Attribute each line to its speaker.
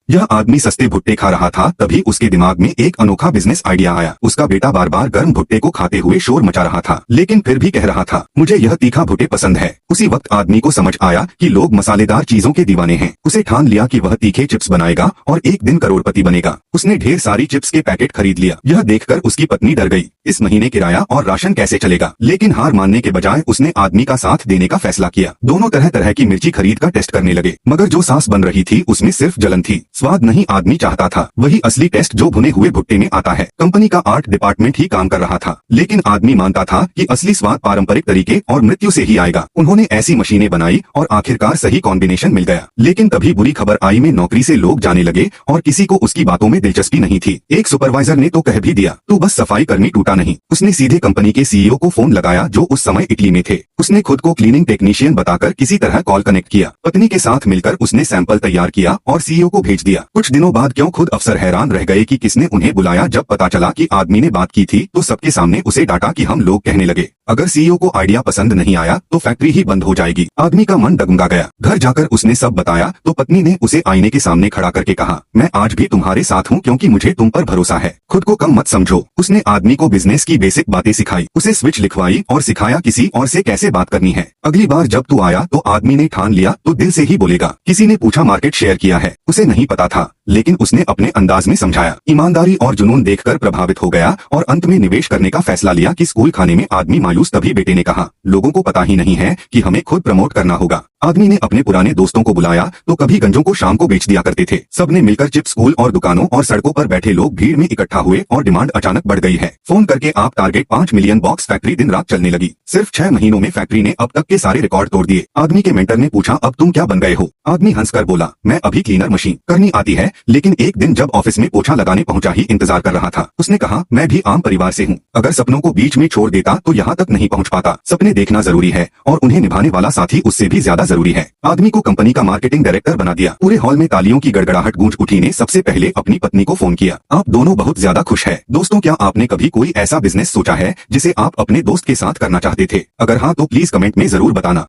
Speaker 1: यह आदमी सस्ते भुट्टे खा रहा था, तभी उसके दिमाग में एक अनोखा बिजनेस आइडिया आया। उसका बेटा बार बार गर्म भुट्टे को खाते हुए शोर मचा रहा था, लेकिन फिर भी कह रहा था, मुझे यह तीखा भुट्टे पसंद है। उसी वक्त आदमी को समझ आया कि लोग मसालेदार चीजों के दीवाने हैं। उसे ठान लिया कि वह तीखे चिप्स बनाएगा और एक दिन करोड़पति बनेगा। उसने ढेर सारी चिप्स के पैकेट खरीद लिया। यह देखकर उसकी पत्नी डर गई, इस महीने किराया और राशन कैसे चलेगा। लेकिन हार मानने के बजाय उसने आदमी का साथ देने का फैसला किया। दोनों तरह तरह की मिर्ची खरीद कर टेस्ट करने लगे, मगर जो सांस बन रही थी उसमें सिर्फ जलन थी। स्वाद नहीं आदमी चाहता था, वही असली टेस्ट जो भुने हुए भुट्टे में आता है। कंपनी का आर्ट डिपार्टमेंट ही काम कर रहा था, लेकिन आदमी मानता था कि असली स्वाद पारंपरिक तरीके और मृत्यु से ही आएगा। उन्होंने ऐसी मशीनें बनाई और आखिरकार सही कॉम्बिनेशन मिल गया। लेकिन तभी बुरी खबर आई, में नौकरी से लोग जाने लगे और किसी को उसकी बातों में दिलचस्पी नहीं थी। एक सुपरवाइजर ने तो कह भी दिया, तू बस सफाई कर्मी टूटा नहीं। उसने सीधे कंपनी के सीईओ को फोन लगाया, जो उस समय इटली में थे। उसने खुद को क्लीनिंग टेक्नीशियन बताकर किसी तरह कॉल कनेक्ट किया। पत्नी के साथ मिलकर उसने सैंपल तैयार किया और सीईओ को भेज दिया। कुछ दिनों बाद क्यों खुद अफसर हैरान रह गए कि किसने उन्हें बुलाया। जब पता चला कि आदमी ने बात की थी तो सबके सामने उसे डांटा कि हम लोग कहने लगे, अगर सीईओ को आइडिया पसंद नहीं आया तो फैक्ट्री ही बंद हो जाएगी। आदमी का मन डगमगा गया। घर जाकर उसने सब बताया तो पत्नी ने उसे आईने के सामने खड़ा करके कहा, मैं आज भी तुम्हारे साथ हूँ क्योंकि मुझे तुम पर भरोसा है। खुद को कम मत समझो। उसने आदमी को बिजनेस की बेसिक बातें सिखाई, उसे स्विच लिखवाई और सिखाया किसी और से कैसे बात करनी है। अगली बार जब तू आया तो आदमी ने ठान लिया तो दिल से ही बोलेगा। किसी ने पूछा मार्केट शेयर किया है, उसे नहीं पता था, लेकिन उसने अपने अंदाज में समझाया। ईमानदारी और जुनून देखकर प्रभावित हो गया और अंत में निवेश करने का फैसला लिया। कि स्कूल खाने में आदमी मायूस, तभी बेटे ने कहा, लोगों को पता ही नहीं है कि हमें खुद प्रमोट करना होगा। आदमी ने अपने पुराने दोस्तों को बुलाया तो कभी गंजों को शाम को बेच दिया करते थे। सबने मिलकर चिप्स, स्कूल और दुकानों और सड़कों पर बैठे लोग भीड़ में इकट्ठा हुए और डिमांड अचानक बढ़ गई है। फोन करके आप टारगेट 5 मिलियन बॉक्स। फैक्ट्री दिन रात चलने लगी। सिर्फ 6 महीनों में फैक्ट्री ने अब तक के सारे रिकॉर्ड तोड़ दिए। आदमी के मेंटर ने पूछा, अब तुम क्या बन गए हो। आदमी हंसकर बोला, मैं अभी क्लीनर मशीन करनी आती है, लेकिन एक दिन जब ऑफिस में पोछा लगाने पहुंचा ही इंतजार कर रहा था। उसने कहा, मैं भी आम परिवार से हूँ, अगर सपनों को बीच में छोड़ देता तो यहाँ तक नहीं पहुँच पाता। सपने देखना जरूरी है और उन्हें निभाने वाला साथी उससे भी ज्यादा जरूरी है। आदमी को कंपनी का मार्केटिंग डायरेक्टर बना दिया। पूरे हॉल में तालियों की गड़गड़ाहट गूंज उठी। ने सबसे पहले अपनी पत्नी को फोन किया, आप दोनों बहुत ज्यादा खुश है। दोस्तों, क्या आपने कभी कोई ऐसा बिजनेस सोचा है जिसे आप अपने दोस्त के साथ करना चाहते थे? अगर हाँ तो प्लीज कमेंट में जरूर बताना।